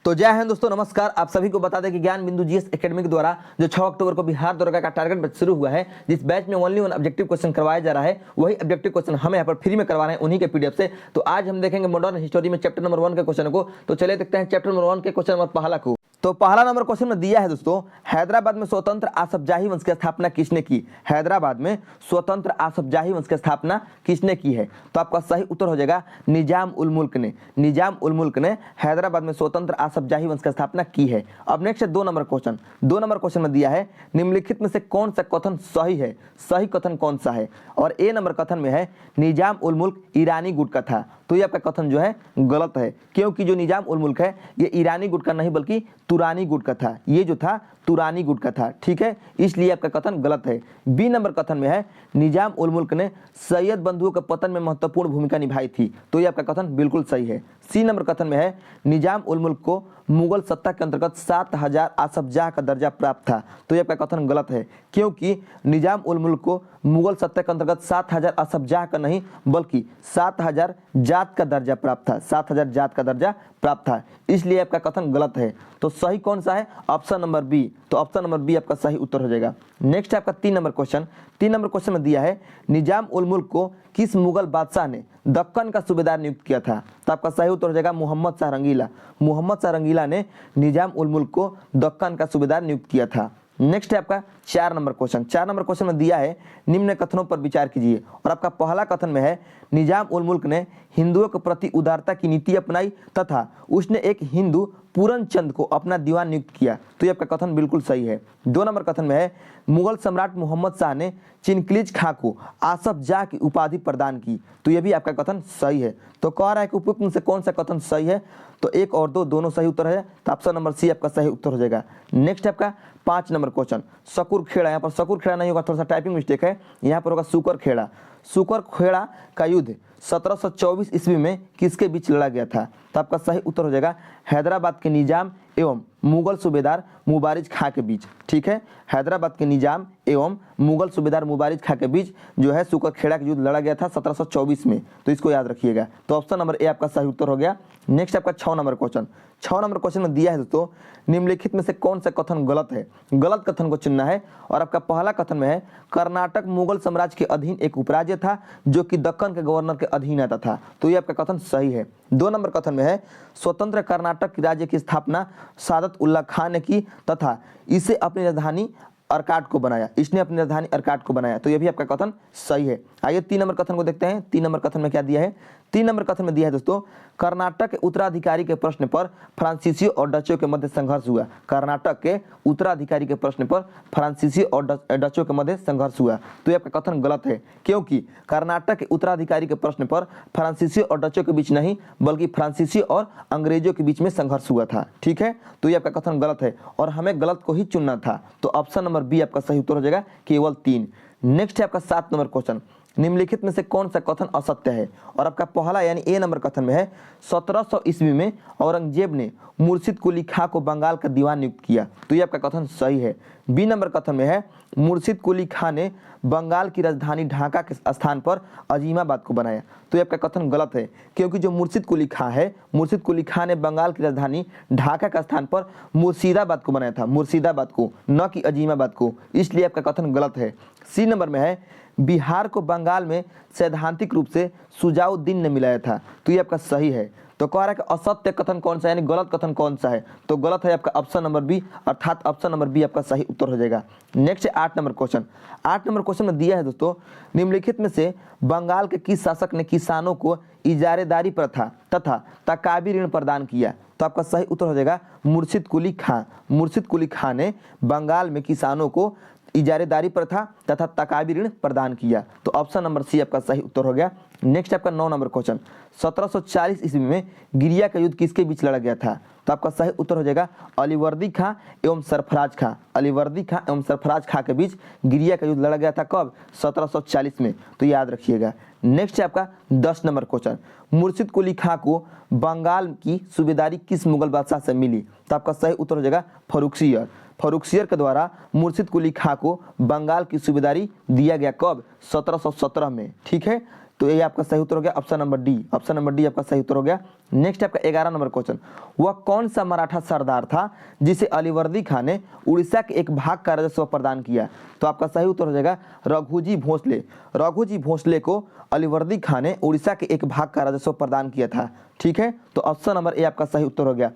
तो जय हिंद दोस्तों, नमस्कार। आप सभी को बता दें कि ज्ञान बिंदु जीएस एकेडमी के द्वारा जो 6 अक्टूबर को बिहार दरोगा का टारगेट बैच शुरू हुआ है, जिस बैच में ओनली वन ऑब्जेक्टिव क्वेश्चन करवाया जा रहा है, वही ऑब्जेक्टिव क्वेश्चन हम यहाँ पर फ्री में करवा रहे हैं उन्हीं के पीडीएफ से। तो आज हम देखेंगे मॉडर्न हिस्टोरी में चैप्टर नंबर 1 के क्वेश्चन को। तो चलिए देखते हैं चैप्टर नंबर 1 के क्वेश्चन नंबर पहला को। तो पहला नंबर क्वेश्चन में दिया है दोस्तों, हैदराबाद में स्वतंत्र आसफजाही वंश की स्थापना किसने की? हैदराबाद में स्वतंत्र आसफजाही वंश की स्थापना किसने की है? तो आपका सही उत्तर हो जाएगा निजाम उल मुल्क ने। निजाम उल मुल्क ने हैदराबाद में स्वतंत्र आसफजाही वंश की स्थापना की है। अब नेक्स्ट है 2 नंबर क्वेश्चन। 2 नंबर क्वेश्चन में दिया है निम्नलिखित में से कौन सा कथन सही है? सही कथन कौन सा है? और ए नंबर कथन में है निजाम उल मुल्क ईरानी गुट का था। तो ये आपका कथन जो है गलत है, क्योंकि जो निजाम उल मुल्क है ये ईरानी गुट का नहीं बल्कि तुरानी गुट का था। ये जो था तुरानी गुट का था, ठीक है, इसलिए आपका कथन गलत है। बी नंबर कथन में है निजाम उल मुल्क ने सैयद बंधुओं के पतन में महत्वपूर्ण भूमिका निभाई थी। तो ये आपका कथन बिल्कुल सही है। सी नंबर कथन में है निजाम उल मुल्क को मुगल सत्ता के अंतर्गत 7000 आसफजाह का दर्जा प्राप्त था। तो ये आपका कथन गलत है, क्योंकि निजाम उल मुल्क को मुगल सत्ता के अंतर्गत 7000 आसफजाह का नहीं बल्कि 7000 जात का दर्जा प्राप्त था। 7000 जात का दर्जा प्राप्त था, इसलिए आपका कथन गलत है। तो सही कौन सा है? Option number B. तो ऑप्शन नंबर बी आपका सही उत्तर हो जाएगा। नेक्स्ट है आपका 3 नंबर क्वेश्चन। 3 नंबर क्वेश्चन में दिया है निजाम उल मुल्क को किस मुगल बादशाह ने दक्कन का सूबेदार नियुक्त किया था? तो आपका सही उत्तर हो जाएगा मोहम्मद शाह रंगीला। मोहम्मद शाह रंगीला ने निजाम उल मुल्क को दक्कन का सूबेदार नियुक्त किया था। नेक्स्ट है आपका 4 नंबर क्वेश्चन। 4 नंबर क्वेश्चन में दिया है निम्न कथनों पर विचार कीजिए। और आपका पहला कथन में है निजाम उल मुल्क ने हिंदुओं के प्रति उदारता की नीति अपनाई तथा उसने एक हिंदू पूरन चंद को अपना दीवान नियुक्त किया। तो ये आपका कथन बिल्कुल सही है। 2 नंबर कथन में है मुगल सम्राट मोहम्मद शाह ने चिनक्लीज खां को आसफजाह की उपाधि प्रदान की। तो ये भी आपका कथन सही है। तो कह रहा है कि उपयुक्त में से कौन सा कथन सही है? तो 1 और 2 दोनों सही उत्तर है। तो ऑप्शन नंबर सी आपका सही उत्तर हो जाएगा। नेक्स्ट आपका 5 नंबर क्वेश्चन सकुर खेड़ा। यहाँ पर सकुर खेड़ा नहीं होगा, थोड़ा सा टाइपिंग मिस्टेक है, यहाँ पर होगा सुकर खेड़ा। सुकर खेड़ा का युद्ध 1724 ईस्वी में किसके बीच लड़ा गया था? तो आपका सही उत्तर हो जाएगा हैदराबाद के निजाम एवं मुगल सूबेदार मुबारिज खां के बीच। ठीक है, हैदराबाद के निजाम एवं मुगल सूबेदार मुबारिज खां के बीच जो है सुकर खेड़ा का युद्ध लड़ा गया था 1724 में। तो इसको याद रखिएगा। तो ऑप्शन नंबर ए आपका सही उत्तर हो गया। नेक्स्ट आपका 6 नंबर क्वेश्चन। 6 नंबर क्वेश्चन में दिया है दोस्तों निम्नलिखित में से कौन सा कथन गलत है? गलत कथन को चुनना है। और आपका पहला कथन में है कर्नाटक मुगल साम्राज्य के अधीन एक उपराज्य था जो कि दक्कन के गवर्नर के अधीन आता था। तो ये आपका कथन सही है। 2 नंबर कथन में है स्वतंत्र कर्नाटक राज्य की स्थापना सादत उल्ला खान ने की तथा इसे अपनी राजधानी अर्काट को बनाया। इसने अपनी राजधानी अर्काट को बनाया। तो ये भी आपका कथन सही है। आइए 3 नंबर कथन को देखते हैं। 3 नंबर कथन में क्या दिया है? 3 नंबर कथन में दिया है दोस्तों कर्नाटक के उत्तराधिकारी के प्रश्न पर फ्रांसीसियों और डचों के मध्य संघर्ष हुआ। कर्नाटक के उत्तराधिकारी के प्रश्न पर फ्रांसीसी और डचों के मध्य संघर्ष हुआ। तो ये आपका कथन गलत है, क्योंकि कर्नाटक के उत्तराधिकारी के प्रश्न पर फ्रांसीसी और डचों के बीच नहीं बल्कि फ्रांसीसी और अंग्रेजों के बीच में संघर्ष हुआ था। ठीक है, तो ये आपका कथन गलत है और हमें गलत को ही चुनना था। तो ऑप्शन नंबर बी आपका सही उत्तर हो जाएगा, केवल 3। नेक्स्ट है आपका 7 नंबर क्वेश्चन। निम्नलिखित में से कौन सा कथन असत्य है? और आपका पहला यानी ए नंबर कथन में है 1700 ईस्वी में औरंगजेब ने मुर्शिद कुली खां को बंगाल का दीवान नियुक्त किया। तो ये आपका कथन सही है। बी नंबर कथन में है मुर्शिद कुली खां ने बंगाल की राजधानी ढाका के स्थान पर अजीमाबाद को बनाया। तो ये आपका कथन गलत है, क्योंकि जो मुर्शिद कुली खां है, मुर्शिद कुली खां ने बंगाल की राजधानी ढाका का स्थान पर मुर्शिदाबाद को बनाया था, मुर्शिदाबाद को, न कि अजीमाबाद को। इसलिए आपका कथन गलत है। सी नंबर में है बिहार को बंगाल में सैद्धांतिक रूप से सुजाउद्दीन ने मिलाया था। तो ये आपका सही है। तो कह रहा है कि असत्य कथन कौन सा है, यानी गलत कथन कौन सा है? तो गलत है आपका ऑप्शन नंबर बी, अर्थात ऑप्शन नंबर बी आपका सही उत्तर हो जाएगा। नेक्स्ट है 8 नंबर क्वेश्चन। 8 नंबर क्वेश्चन में दिया है दोस्तों निम्नलिखित में से बंगाल के किस शासक ने किसानों को इजारेदारी प्रथा तथा तकाबी ऋण प्रदान किया? तो आपका सही उत्तर हो जाएगा मुर्शिद कुली खां। मुर्शिद कुली खां ने बंगाल में किसानों को इजारेदारी प्रथा तथा तकाबी ऋण प्रदान किया। तो ऑप्शन नंबर सी आपका सही उत्तर हो गया। नेक्स्ट आपका 9 नंबर क्वेश्चन। 1740 ईस्वी में गिरिया का युद्ध किसके बीच लड़ा गया था? तो आपका सही उत्तर हो जाएगा अलीवर्दी खां एवं सरफराज खां। अलीवर्दी खां एवं सरफराज खां के बीच गिरिया का युद्ध लड़ा गया था। कब? 1740 में। तो याद रखिएगा। नेक्स्ट है आपका 10 नंबर क्वेश्चन। मुर्शिद कुली खां को बंगाल की सूबेदारी किस मुगल बादशाह से मिली? तो आपका सही उत्तर हो जाएगा फर्रुखसियर। फर्रुखसियर के द्वारा मुर्शिद कुली खां को बंगाल की सूबेदारी दिया गया। कब? 1717 में। ठीक है, तो ये आपका सही उत्तर हो गया option number D. Option number D आपका सही उत्तर हो गया। नेक्स्ट आपका 11 नंबर क्वेश्चन, वह कौन सा मराठा सरदार था जिसे अलीवर्दी खां ने उड़ीसा के एक भाग का राजस्व प्रदान किया? तो आपका सही उत्तर हो जाएगा रघुजी भोसले। रघुजी भोसले को अलीवर्दी खां ने उड़ीसा के एक भाग का राजस्व प्रदान किया था। ठीक है, तो ऑप्शन नंबर ए आपका सही उत्तर हो गया।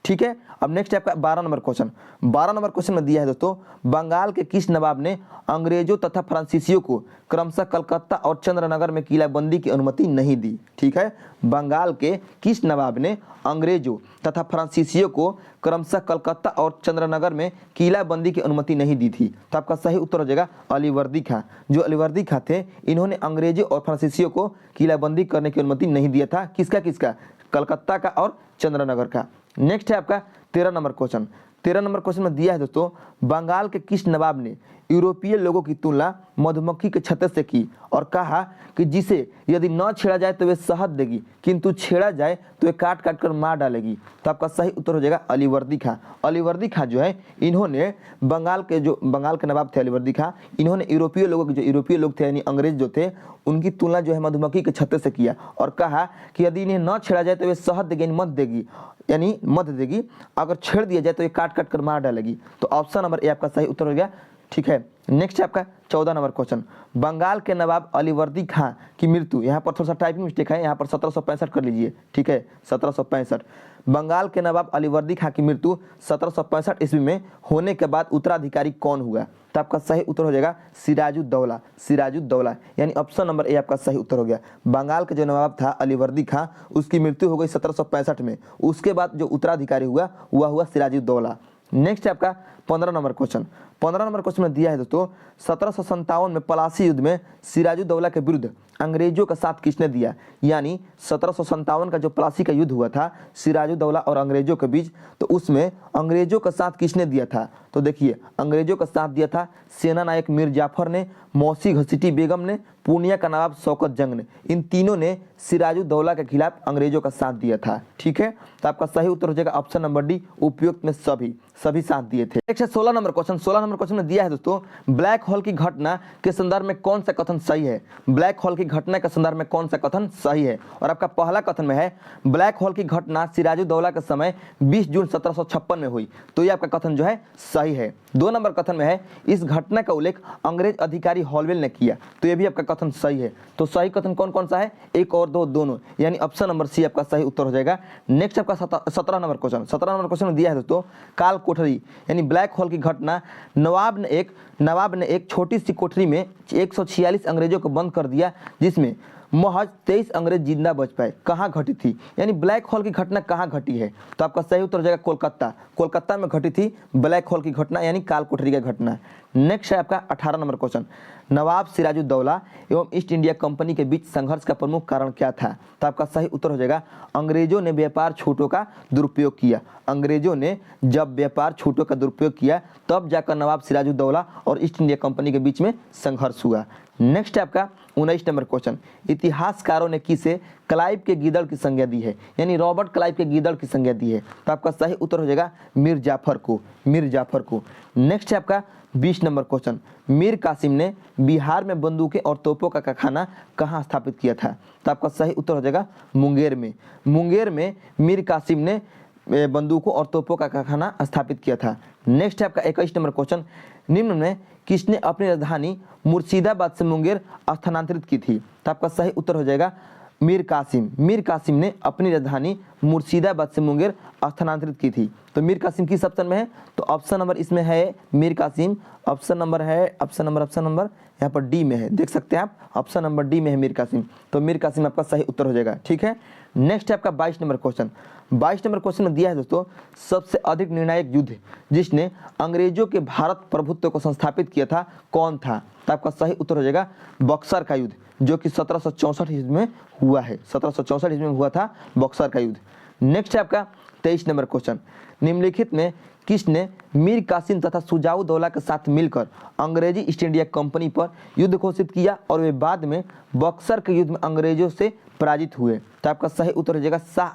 ठीक है, अब नेक्स्ट आपका 12 नंबर क्वेश्चन। 12 नंबर क्वेश्चन में दिया है दोस्तों, बंगाल के किस नवाब ने अंग्रेजों तथा फ्रांसीसियों को क्रमशः कलकत्ता और चंद्रनगर में किलाबंदी की अनुमति नहीं दी? ठीक है, बंगाल के किस नवाब ने अंग्रेजों तथा फ्रांसीसियों को क्रमशः कलकत्ता और चंद्रनगर में किलाबंदी की अनुमति नहीं दी थी? तो आपका सही उत्तर हो जाएगा अलीवर्दी खां। जो अलीवर्दी खां थे, इन्होंने अंग्रेजों और फ्रांसीसियों को किलाबंदी करने की अनुमति नहीं दिया था। किसका किसका? कलकत्ता का और चंद्रनगर का। नेक्स्ट है आपका 13 नंबर क्वेश्चन। 13 नंबर क्वेश्चन में दिया है दोस्तों, बंगाल के किस नवाब ने यूरोपीय लोगों की तुलना मधुमक्खी के छत्ते से की और कहा कि जिसे यदि न छेड़ा जाए तो वे शहद देगी, किंतु छेड़ा जाए तो वे काट काट कर मार डालेगी? तो आपका सही उत्तर हो जाएगा अलीवर्दी खां। अलीवर्दी खां जो है, इन्होंने बंगाल के नवाब थे अलीवर्दी खां, इन्होंने यूरोपीय लोगों के, जो यूरोपीय लोग थे यानी अंग्रेज जो थे, उनकी तुलना जो है मधुमक्खी के छत्ते से किया और कहा कि यदि इन्हें न छेड़ा जाए तो वे शहद देगी यानी मत देगी, अगर छेड़ दिया जाए तो ये काट काट कर मार डालेगी। तो ऑप्शन नंबर ए आपका सही उत्तर हो गया। ठीक है, नेक्स्ट है आपका 14 नंबर क्वेश्चन। बंगाल के नवाब अलीवर्दी खां की मृत्यु, यहाँ पर थोड़ा सा टाइपिंग मिस्टेक है, यहाँ पर 1765 कर लीजिए। ठीक है, 1765। बंगाल के नवाब अलीवर्दी खां की मृत्यु 1765 ईस्वी में होने के बाद उत्तराधिकारी कौन हुआ? तो आपका सही उत्तर हो जाएगा सिराजुद्दौला। सिराजुद्दौला यानी ऑप्शन नंबर ए आपका सही उत्तर हो गया। बंगाल के जो नवाब था अलीवर्दी खां, उसकी मृत्यु हो गई 1765 में। उसके बाद जो उत्तराधिकारी हुआ वह हुआ सिराजुद्दौला। नेक्स्ट है आपका 15 नंबर क्वेश्चन। 15 नंबर क्वेश्चन में दिया है दोस्तों, 1757 में पलासी युद्ध में सिराजुद्दौला के विरुद्ध अंग्रेजों का साथ किसने दिया? यानी 1757 का जो पलासी का युद्ध हुआ था सिराजुद्दौला और अंग्रेजों के बीच, तो उसमें अंग्रेजों का साथ किसने दिया था? तो देखिए, अंग्रेजों का साथ दिया था सेना नायक मीर जाफर ने, मौसी घसीटी बेगम ने, पूर्णिया का नवाब शौकत जंग ने। इन तीनों ने सिराजुद्दौला के खिलाफ अंग्रेजों का साथ दिया था। ठीक है, तो आपका सही उत्तर हो जाएगा ऑप्शन नंबर डी, उपयुक्त में सभी साथ दिए थे। नेक्स्ट है 16 नंबर क्वेश्चन। 16 नंबर क्वेश्चन में दिया है दोस्तों, ब्लैक होल की घटना के संदर्भ में कौन सा कथन सही है? ब्लैक होल की घटना के संदर्भ में कौन सा कथन सही है? और आपका पहला कथन में है, ब्लैक होल की घटना सिराजुद्दौला के समय 20 जून 1756 में हुई। तो ये आपका कथन जो है सही है। 2 नंबर कथन में है, इस घटना का उल्लेख अंग्रेज अधिकारी हॉलवेल ने किया। तो ये भी आपका कथन सही है। तो सही कथन कौन कौन सा है? 1 और 2 दोनों, यानी ऑप्शन नंबर सी आपका सही उत्तर हो जाएगा। नेक्स्ट आपका 17 नंबर क्वेश्चन। 17 नंबर क्वेश्चन में दिया है दोस्तों, काल कोठरी यानी ब्लैक होल की घटना, नवाब ने एक छोटी सी कोठरी में 146 अंग्रेजों को बंद कर दिया, जिसमें महज 23 अंग्रेज जिंदा बच पाए। कहाँ घटी थी? यानी ब्लैक होल की घटना कहाँ घटी है? तो आपका सही उत्तर हो जाएगा कोलकाता। कोलकाता में घटी थी ब्लैक होल की घटना, यानी काल कोठरी की घटना। नेक्स्ट है आपका 18 नंबर क्वेश्चन। नवाब सिराजुद्दौला एवं ईस्ट इंडिया कंपनी के बीच संघर्ष का प्रमुख कारण क्या था? तो आपका सही उत्तर हो जाएगा अंग्रेजों ने व्यापार छूटों का दुरुपयोग किया। अंग्रेजों ने जब व्यापार छूटों का दुरुपयोग किया, तब जाकर नवाब सिराजुद्दौला और ईस्ट इंडिया कंपनी के बीच में संघर्ष हुआ। नेक्स्ट है आपका 19 नंबर क्वेश्चन। इतिहासकारों ने किसे क्लाइव के गीदड़ की संज्ञा दी है? यानी रॉबर्ट क्लाइव के गीदड़ की संज्ञा दी है। तो आपका सही उत्तर हो जाएगा मीर जाफर को। नेक्स्ट है आपका 20 नंबर क्वेश्चन। मीर कासिम ने बिहार में बंदूकें और तोपों का कारखाना कहाँ स्थापित किया था? तो आपका सही उत्तर हो जाएगा मुंगेर में मीर कासिम ने बंदूकों और तोपों का कारखाना स्थापित किया था। नेक्स्ट है आपका 21 नंबर क्वेश्चन। निम्न में किसने अपनी राजधानी मुर्शिदाबाद से मुंगेर स्थानांतरित की थी? तो आपका सही उत्तर हो जाएगा मीर कासिम ने अपनी राजधानी मुर्शिदाबाद से मुंगेर स्थानांतरित की थी। तो मीर कासिम किस ऑप्शन में है? तो ऑप्शन नंबर इसमें है मीर कासिम। ऑप्शन नंबर यहाँ पर डी में है, देख सकते हैं आप, ऑप्शन नंबर डी में है मीर कासिम। तो मीर कासिम आपका सही उत्तर हो जाएगा। ठीक है, नेक्स्ट है आपका 22 नंबर क्वेश्चन। 22 नंबर क्वेश्चन में दिया है दोस्तों, सबसे अधिक निर्णायक युद्ध जिसने अंग्रेजों के भारत प्रभुत्व को संस्थापित किया था कौन था? तो आपका सही उत्तर हो जाएगा बक्सर का युद्ध, जो कि 1764 ईस्वी में हुआ है। 1764 ईस्वी में हुआ था बक्सर का युद्ध। नेक्स्ट है आपका 23 नंबर क्वेश्चन। निम्नलिखित में किसने मीर कासिम तथा सुजाउद्दौला के साथ मिलकर अंग्रेजी ईस्ट इंडिया कंपनी पर युद्ध घोषित किया और वे बाद में बक्सर के युद्ध में अंग्रेजों से पराजित हुए? तो आपका सही उत्तर हो जाएगा शाह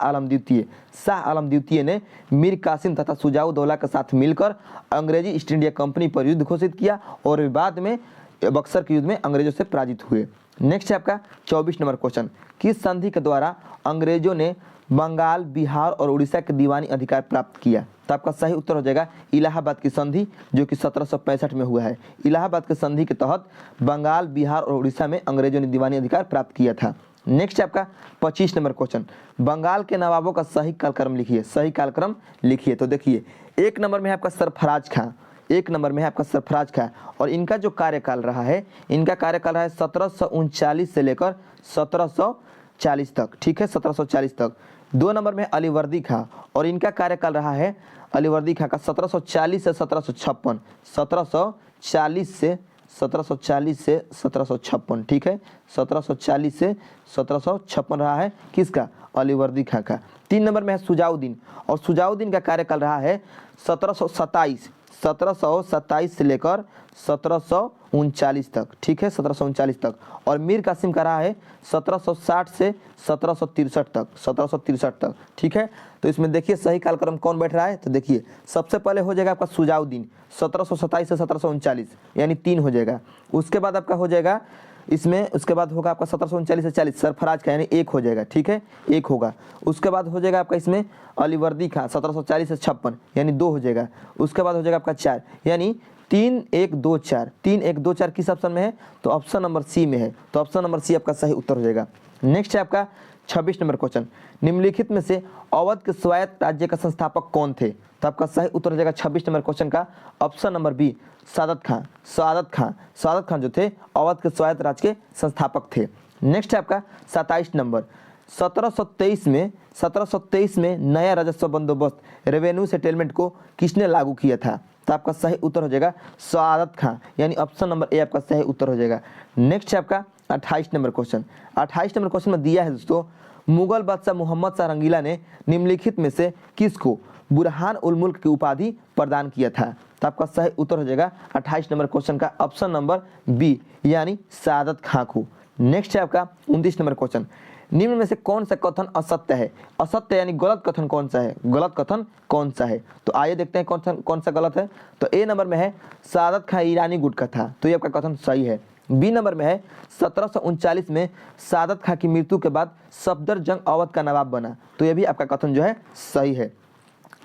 आलम द्वितीय ने मीर कासिम तथा सुजाउद्दौला के साथ मिलकर अंग्रेजी ईस्ट इंडिया कंपनी पर युद्ध घोषित किया और वे बाद में बक्सर के युद्ध में अंग्रेजों से पराजित हुए। नेक्स्ट है आपका 24 नंबर क्वेश्चन, किस संधि के द्वारा अंग्रेजों ने बंगाल, बिहार और उड़ीसा के दीवानी अधिकार प्राप्त किया? तो आपका सही उत्तर हो जाएगा इलाहाबाद की संधि, जो कि 1765 में हुआ है। इलाहाबाद के संधि के तहत बंगाल, बिहार और उड़ीसा में अंग्रेजों ने दीवानी अधिकार प्राप्त किया था। नेक्स्ट है आपका 25 नंबर क्वेश्चन, बंगाल के नवाबों का सही कालक्रम लिखिए। सही कालक्रम लिखिए। तो देखिए, एक नंबर में है आपका सरफराज खां, एक नंबर में है आपका सरफराज खां, और इनका जो कार्यकाल रहा है, इनका कार्यकाल रहा है 1739 से लेकर 1740 तक। ठीक है, 1740 तक। 2 नंबर में अलीवर्दी खां, और इनका कार्यकाल रहा है अलीवर्दी खां का 1740 से 1756, 1740 से 1756। ठीक है, 1740 से 1756 रहा है किसका? अलीवर्दी खां का। 3 नंबर में है सुजाउद्दीन, और सुजाउद्दीन का कार्यकाल रहा है 1727 से लेकर 1739 तक। ठीक है, 1739 तक। और मीर कासिम का रहा है 1760 से 1763 तक, 1763 तक। ठीक है, तो इसमें देखिए सही कालक्रम कौन बैठ रहा है। तो देखिए, सबसे पहले हो जाएगा आपका सुजाउद्दीन 1727 से 1739, यानी 3 हो जाएगा। उसके बाद आपका हो जाएगा इसमें, उसके बाद होगा आपका 1739 से 40 सरफराज का, यानी 1 हो जाएगा। ठीक है, 1 होगा। उसके बाद हो जाएगा आपका इसमें अलीवर्दी खां 1740 से 56, यानी 2 हो जाएगा। उसके बाद हो जाएगा आपका 4, यानी 3 1 2 4। 3 1 2 4 किस ऑप्शन में है? तो ऑप्शन नंबर सी में है। तो ऑप्शन नंबर सी आपका सही उत्तर हो जाएगा। नेक्स्ट है आपका 26 नंबर क्वेश्चन, निम्नलिखित में से अवध के स्वायत्त राज्य का संस्थापक कौन थे? तो आपका सही उत्तर हो जाएगा 26 नंबर क्वेश्चन का ऑप्शन नंबर बी, सादत खां। सादत खां जो थे अवध के स्वायत्त राज्य के संस्थापक थे। नेक्स्ट है आपका 27 नंबर, 1723 में नया राजस्व बंदोबस्त रेवेन्यू सेटलमेंट को किसने लागू किया था? तो आपका सही उत्तर हो जाएगा सादत खां, यानी ऑप्शन नंबर ए आपका सही उत्तर हो जाएगा। नेक्स्ट है आपका 28 नंबर क्वेश्चन। 28 नंबर क्वेश्चन में दिया है दोस्तों, मुगल बादशाह मोहम्मद शाह रंगीला ने निम्नलिखित में से किसको बुरहान उल मुल्क की उपाधि प्रदान किया था? तो आपका सही उत्तर हो जाएगा 28 नंबर क्वेश्चन का ऑप्शन नंबर बी, यानी सादत खां को। नेक्स्ट है आपका 29 नंबर क्वेश्चन, निम्न में से कौन सा कथन असत्य है? असत्य यानी गलत कथन कौन सा है? गलत कथन कौन सा है? तो आइए देखते हैं कौन सा गलत है। तो ए नंबर में है सादत खां ईरानी गुट का था, तो ये आपका कथन सही है। बी नंबर में है 1739 में सादत खां की मृत्यु के बाद सफदरजंग अवध का नवाब बना, तो ये भी आपका कथन जो है सही है।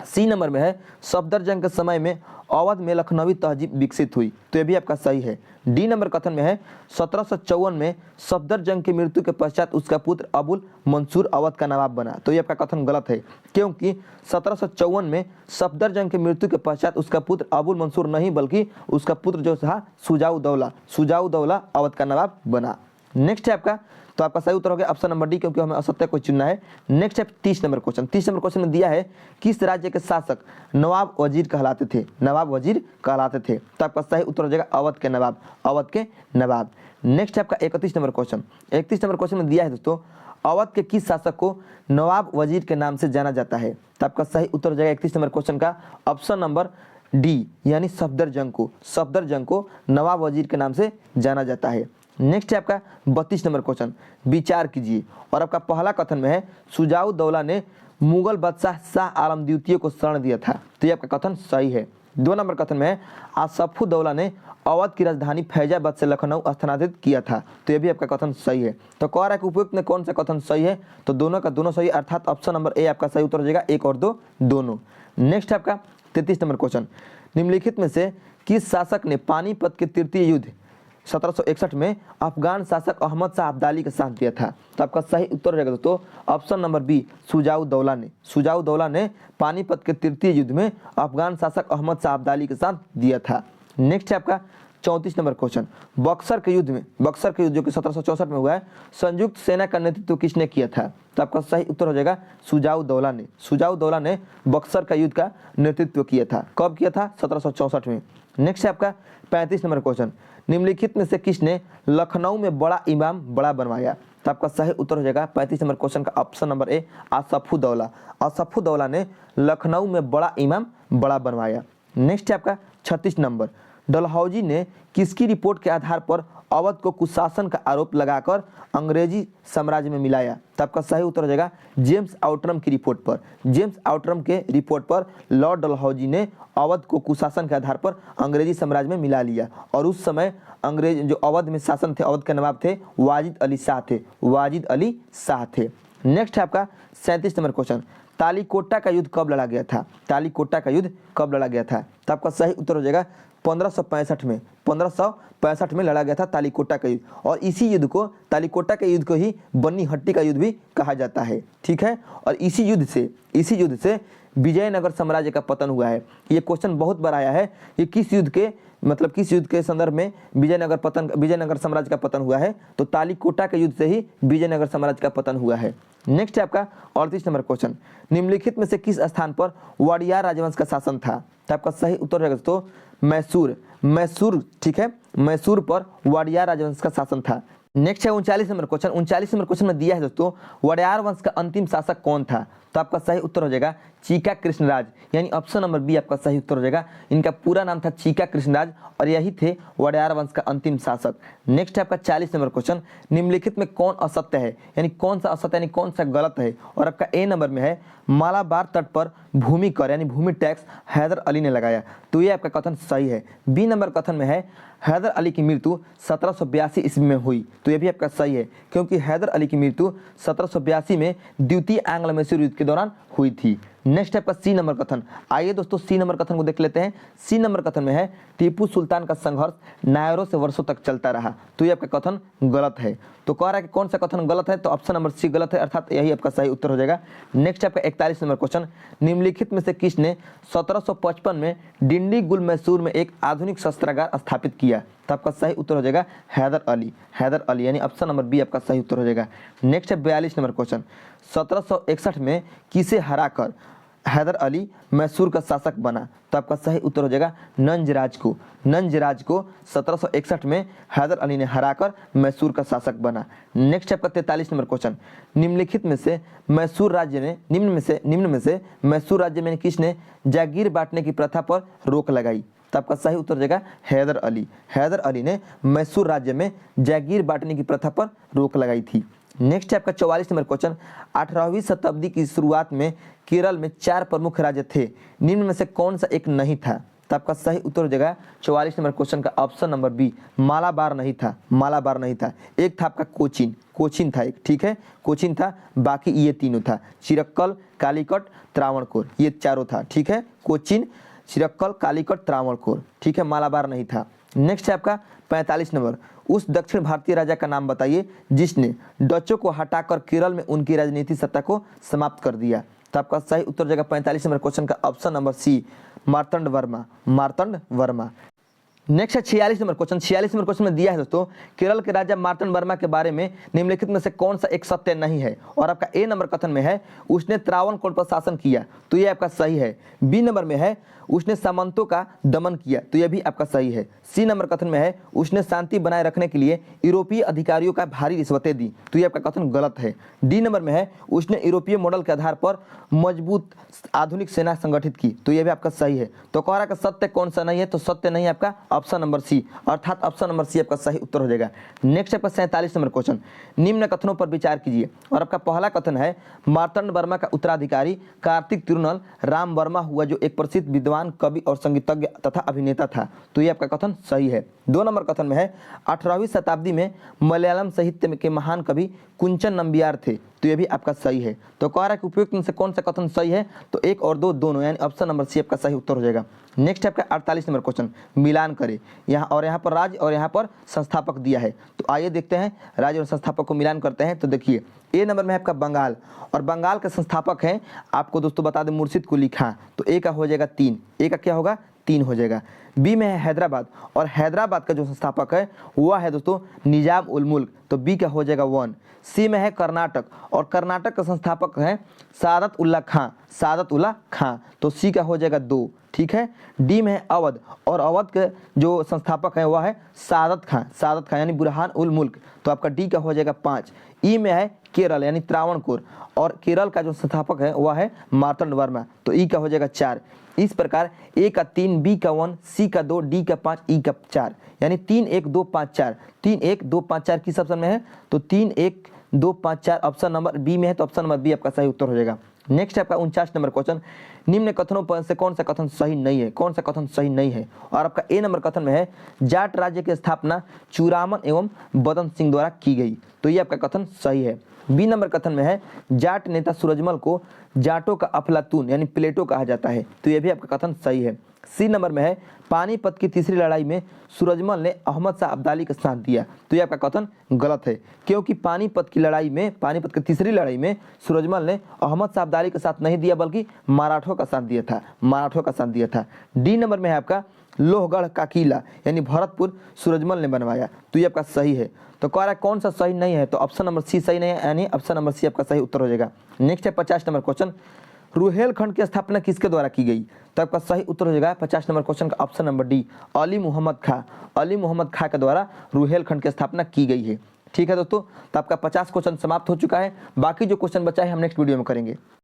सी नंबर में है सफदरजंग के समय में अवध में लखनवी तहजीब विकसित हुई, तो ये भी आपका सही है। डी नंबर कथन में है 1754 में सफदरजंग की मृत्यु के पश्चात उसका पुत्र अबुल मंसूर अवध का नवाब बना, तो ये आपका कथन गलत है, क्योंकि 1754 में सफदरजंग की मृत्यु के पश्चात उसका पुत्र अबुल मंसूर नहीं बल्कि उसका पुत्र जो था सुजाउदौला अवध का नवाब बना। नेक्स्ट है आपका, तो आपका सही उत्तर हो गया ऑप्शन नंबर डी, क्योंकि हमें असत्य को चुनना है। नेक्स्ट है 30 नंबर क्वेश्चन। 30 नंबर क्वेश्चन में दिया है किस राज्य के शासक नवाब वजीर कहलाते थे? नवाब वजीर कहलाते थे, तो आपका सही उत्तर हो जाएगा अवध के नवाब, अवध के नवाब। नेक्स्ट है आपका 31 नंबर क्वेश्चन। 31 नंबर क्वेश्चन में दिया है दोस्तों, अवध के किस शासक को नवाब वजीर के नाम से जाना जाता है? तो आपका सही उत्तर हो जाएगा 31 नंबर क्वेश्चन का ऑप्शन नंबर डी, यानी सफदरजंग को नवाब वजीर के नाम से जाना जाता है। नेक्स्ट है आपका 32 नंबर क्वेश्चन, विचार कीजिए। और आपका पहला कथन में है सुजाउदौला ने मुगल बादशाह शाह आलम द्वितीय को शरण दिया था, तो ये आपका कथन सही है। 2 नंबर कथन में है आसफुद्दौला ने अवध की राजधानी फैजाबाद से लखनऊ स्थानांतरित किया था, तो ये भी आपका कथन सही है। तो कह रहा है कि उपयुक्त में कौन सा कथन सही है? तो दोनों का दोनों सही, अर्थात ऑप्शन नंबर ए आपका सही उत्तर हो जाएगा, 1 और 2 दोनों। नेक्स्ट है आपका 33 नंबर क्वेश्चन, निम्नलिखित में से किस शासक ने पानीपत के तृतीय युद्ध 1761 में अफगान शासक अहमद शाह अब्दाली के साथ दिया था? तो आपका सही उत्तर रहेगा दोस्तों ऑप्शन नंबर बी, सुजाउदौला ने पानीपत के तृतीय युद्ध में अफगान शासक अहमद शाह अब्दाली के साथ दिया था। नेक्स्ट है आपका 34 नंबर क्वेश्चन, बक्सर के युद्ध जो कि 1764 में हुआ है, संयुक्त सेना का नेतृत्व किसने किया था? तो आपका सही उत्तर हो जाएगा सुजाउदौला ने बक्सर का युद्ध का नेतृत्व किया था। कब किया था? 1764 में। नेक्स्ट है आपका 35 नंबर क्वेश्चन, निम्नलिखित में से किसने लखनऊ में बड़ा इमाम बड़ा बनवाया? तो आपका सही उत्तर हो जाएगा 35 नंबर क्वेश्चन का ऑप्शन नंबर ए, आसफुद्दौला ने लखनऊ में बड़ा इमाम बड़ा बनवाया। नेक्स्ट है आपका 36 नंबर, डलहौजी ने किसकी रिपोर्ट के आधार पर अवध को कुशासन का आरोप लगाकर अंग्रेजी साम्राज्य में मिलाया? तो आपका सही उत्तर हो जाएगा जेम्स आउटरम की रिपोर्ट पर। जेम्स आउटरम के रिपोर्ट पर लॉर्ड डलहौजी ने अवध को कुशासन के आधार पर अंग्रेजी साम्राज्य में मिला लिया। और उस समय अंग्रेज जो अवध में शासन थे, अवध के नवाब थे वाजिद अली शाह थे, वाजिद अली शाह थे। नेक्स्ट है आपका 37 नंबर क्वेश्चन, तालीकोटा का युद्ध कब लड़ा गया था? तालीकोटा का युद्ध कब लड़ा गया था? तो आपका सही उत्तर हो जाएगा 1565 में। 1565 में लड़ा गया था तालीकोटा का युद्ध। और इसी युद्ध को, तालीकोटा के युद्ध को ही बन्नी हट्टी का युद्ध भी कहा जाता है, ठीक है। और इसी युद्ध से विजयनगर साम्राज्य का पतन हुआ है। ये क्वेश्चन बहुत बार आया है कि किस युद्ध के संदर्भ में विजयनगर साम्राज्य का पतन हुआ है? तो तालीकोटा के युद्ध से ही विजयनगर साम्राज्य का पतन हुआ है। नेक्स्ट है आपका 38 नंबर क्वेश्चन, निम्नलिखित में से किस स्थान पर वडियार राजवंश का शासन था? तो आपका सही उत्तर रहेगा दोस्तों मैसूर, ठीक है, मैसूर पर वडियार राजवंश का शासन था। नेक्स्ट है 39 नंबर क्वेश्चन। 39 नंबर क्वेश्चन में दिया है दोस्तों, वडियार वंश का अंतिम शासक कौन था? तो आपका सही उत्तर हो जाएगा चीका कृष्णराज, यानी ऑप्शन नंबर बी आपका सही उत्तर हो जाएगा। इनका पूरा नाम था चीका कृष्णराज और यही थे वडियार वंश का अंतिम शासक। नेक्स्ट है आपका 40 नंबर क्वेश्चन, निम्नलिखित में कौन असत्य है, यानी कौन सा असत्य यानी कौन सा गलत है? और आपका ए नंबर में है मालाबार तट पर भूमि कर यानी भूमि टैक्स हैदर अली ने लगाया, तो ये आपका कथन सही है। बी नंबर कथन में है हैदर अली की मृत्यु 1782 ईस्वी में हुई, तो ये भी आपका सही है, क्योंकि हैदर अली की मृत्यु 1782 में द्वितीय आंग्ल मैसूर युद्ध के दौरान हुई थी। नेक्स्ट है आपका सी नंबर कथन। आइए दोस्तों सी नंबर कथन को देख लेते हैं। सी नंबर कथन में है टीपू सुल्तान का संघर्ष नायरों से वर्षों तक चलता रहा, तो ये आपका कथन गलत है। तो कह रहा है कि कौन सा कथन गलत है? तो ऑप्शन नंबर सी गलत है, अर्थात यही आपका सही उत्तर हो जाएगा। नेक्स्ट आपका 41 नंबर क्वेश्चन, निम्नलिखित में से किसने 1755 में डिंडीगुल मैसूर में एक आधुनिक शस्त्रागार स्थापित किया? तो आपका सही उत्तर हो जाएगा हैदर अली, यानी ऑप्शन नंबर बी आपका सही उत्तर हो जाएगा। नेक्स्ट है 42 नंबर क्वेश्चन, 1761 में किसे हराकर हैदर अली मैसूर का शासक बना? तो आपका सही उत्तर हो जाएगा नंजराज को 1761 में हैदर अली ने हराकर मैसूर का शासक बना। नेक्स्ट आपका 43 नंबर क्वेश्चन, निम्नलिखित में से मैसूर राज्य में मैसूर राज्य में किसने जागीर बांटने की प्रथा पर रोक लगाई? तो आपका सही उत्तर हो जाएगा हैदर अली ने मैसूर राज्य में जागीर बांटने की प्रथा पर रोक लगाई थी। नेक्स्ट है आपका 44 नंबर क्वेश्चन, 18वीं शताब्दी की शुरुआत में केरल में 4 प्रमुख राज्य थे, निम्न में से कौन सा एक नहीं था? तो आपका सही उत्तर हो जाएगा 44 नंबर क्वेश्चन का ऑप्शन नंबर बी मालाबार नहीं था। एक था आपका कोचीन था एक, ठीक है, कोचीन था, बाकी ये तीनों था चिरक्कल, कालीकट, त्रावणकोर, ये चारों था, ठीक है, कोचीन, चिरक्कल, कालीकट, त्रावणकोर, ठीक है, मालाबार नहीं था। नेक्स्ट है आपका 45 नंबर, उस दक्षिण भारतीय राजा का नाम बताइए जिसने डचों को हटाकर केरल में उनकी राजनीतिक सत्ता को समाप्त कर दिया? तो आपका सही उत्तर हो जाएगा 45 नंबर क्वेश्चन का option number C Martand Varma. Next है 46 नंबर क्वेश्चन। 46 नंबर क्वेश्चन में दिया है दोस्तों, केरल के राजा मार्तंड वर्मा के बारे में निम्नलिखित में से कौन सा एक सत्य नहीं है? और आपका ए नंबर कथन में है उसने त्रावणकोर पर शासन किया, तो ये आपका सही है। बी नंबर में है उसने सामंतों का दमन किया, तो यह भी आपका सही है। सी नंबर कथन में है उसने शांति बनाए रखने के लिए यूरोपीय अधिकारियों का भारी रिश्वतें दी, तो ये आपका कथन गलत है। डी नंबर में है उसने यूरोपीय मॉडल के आधार पर मजबूत आधुनिक सेना संगठित की, तो यह भी आपका सही है। तो कह रहा है कि सत्य कौन सा नहीं है? तो सत्य नहीं है आपका ऑप्शन नंबर सी, अर्थात ऑप्शन नंबर सी आपका सही उत्तर हो जाएगा। नेक्स्ट आपका 47 नंबर क्वेश्चन, निम्न कथनों पर विचार कीजिए। और आपका पहला कथन है मार्तंड वर्मा का उत्तराधिकारी कार्तिक तिरुनल राम वर्मा हुआ, जो एक प्रसिद्ध विद्वान, कवि और संगीतज्ञ तथा अभिनेता था, तो ये आपका कथन सही है। 2 नंबर कथन में है 18वीं शताब्दी में मलयालम साहित्य के महान कवि कुंचन नंबियार थे, तो ये भी आपका सही है। तो कह रहा है कि उपयुक्त में से कौन सा कथन सही है? तो 1 और 2 दोनों, यानी ऑप्शन नंबर सी आपका सही उत्तर हो जाएगा। नेक्स्ट आपका 48 नंबर क्वेश्चन, मिलान करें। यहाँ पर राज्य और यहाँ पर संस्थापक दिया है, तो आइए देखते हैं राज्य और संस्थापक को मिलान करते हैं। तो देखिए ए नंबर में है आपका बंगाल, और बंगाल के संस्थापक हैं आपको दोस्तों बता दें मुर्शिद कुली खां, तो ए का हो जाएगा 3, ए का क्या होगा 3 हो जाएगा। बी में है हैदराबाद, और हैदराबाद का जो संस्थापक है वह है दोस्तों निजाम उल मुल्क, तो बी का हो जाएगा 1। सी में है कर्नाटक और कर्नाटक का संस्थापक है सादत उल्ला खां, सादत उल्ला खां, तो सी का हो जाएगा 2। ठीक है। डी में है अवध और अवध के जो संस्थापक है वह है सादत खां यानी बुरहान उल मुल्क, तो आपका डी का हो जाएगा 5। ई में है केरल यानी त्रावणकोर और केरल का जो संस्थापक है वह है मार्तंड वर्मा, तो ई का हो जाएगा 4। इस प्रकार ए का 3, बी का 1, सी का 2, डी का 5, ई का 4, यानी 3 1 2 5 4। 3 1 2 5 4 किस ऑप्शन में है, तो 3 1 2 5 4 ऑप्शन नंबर बी में है, तो ऑप्शन नंबर बी आपका सही उत्तर हो जाएगा। नेक्स्ट आपका 49 नंबर क्वेश्चन, निम्न कथनों पर से कौन सा कथन सही नहीं है, कौन सा कथन सही नहीं है, और आपका ए नंबर कथन में है जाट राज्य की स्थापना चूड़ामन एवं बदन सिंह द्वारा की गई, तो ये आपका कथन सही है। बी नंबर कथन में है जाट नेता सूरजमल को जाटों का अफलातून यानी प्लेटो कहा जाता है, तो ये भी आपका कथन सही है। सी नंबर में है पानीपत की तीसरी लड़ाई में सूरजमल ने अहमद शाह अब्दाली का साथ दिया, तो ये आपका कथन गलत है, क्योंकि पानीपत की तीसरी लड़ाई में सूरजमल ने अहमद शाह अब्दाली का साथ नहीं दिया बल्कि मराठों का साथ दिया था। डी नंबर में है आपका लोहगढ़ का किला यानी भरतपुर सूरजमल ने बनवाया, तो ये आपका सही है। तो कह रहा है कौन सा सही नहीं है, तो ऑप्शन नंबर सी सही नहीं है, यानी ऑप्शन नंबर सी आपका सही उत्तर हो जाएगा। नेक्स्ट है 50 नंबर क्वेश्चन, रुहेलखंड की स्थापना किसके द्वारा की गई, तो आपका सही उत्तर हो जाएगा 50 नंबर क्वेश्चन का option number D, Ali Mohammad Khan के द्वारा रुहेलखंड की स्थापना की गई है। ठीक है दोस्तों, तो आपका 50 क्वेश्चन समाप्त हो चुका है, बाकी जो क्वेश्चन बचा है हम नेक्स्ट वीडियो में करेंगे।